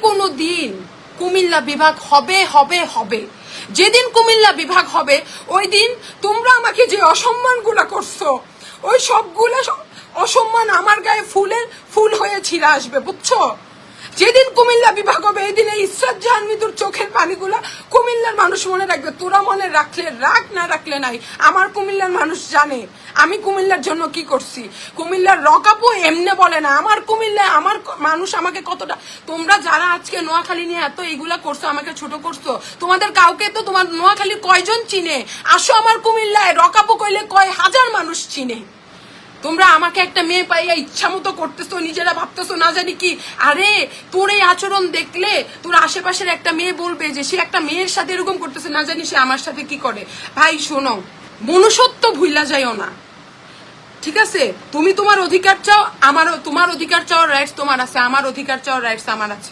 কোনো দিন কুমিল্লা বিভাগ হবে হবে হবে। যেদিন কুমিল্লা বিভাগ হবে ওই দিন তোমরা আমাকে যে অসম্মানগুলো করছো ওই সবগুলো অসম্মান আমার গায়ে ফুল হয়ে ছিঁড়ে আসবে, বুঝছো? যেদিন কুমিল্লা বিভাগ হবে এই দিনে ইসরাত জাহান মৃদুর চোখের পানিগুলা কুমিল্লার মানুষ মনে রাখবে। তোরা মনে রাখলে রাখ, না রাখলে নাই। আমার কুমিল্লার মানুষ জানে আমি কুমিল্লার জন্য কি করছি। কুমিল্লার রকাপও এমনে বলে না আমার কুমিল্লায় আমার মানুষ আমাকে কতটা। তোমরা যারা আজকে নোয়াখালী নিয়ে এত এইগুলা করছো, আমাকে ছোট করছো, তোমাদের কাউকে তো তোমার নোয়াখালীর কয়জন চিনে? আসো আমার কুমিল্লায়, রকাপও কইলে কয় হাজার মানুষ চিনে। তোমরা আমাকে একটা মেয়ে পাইয়া ইচ্ছা মতো করতেছো, নিজেরা ভাবতেছো না জানি কি। আরে তোর এই আচরণ দেখলে তোর আশেপাশের একটা মেয়ে বলবে যে সে একটা মেয়ের সাথে এরকম করতেছে, না জানি সে আমার সাথে কি করে। ভাই শোনো, মনুষ্যত্ব ভুইলা যাইও না, ঠিক আছে? তুমি তোমার অধিকার চাও, আমারও তোমার অধিকার চাওয়ার রাইটস তোমার আছে, আমার অধিকার চাওয়ার রাইটস আমার আছে।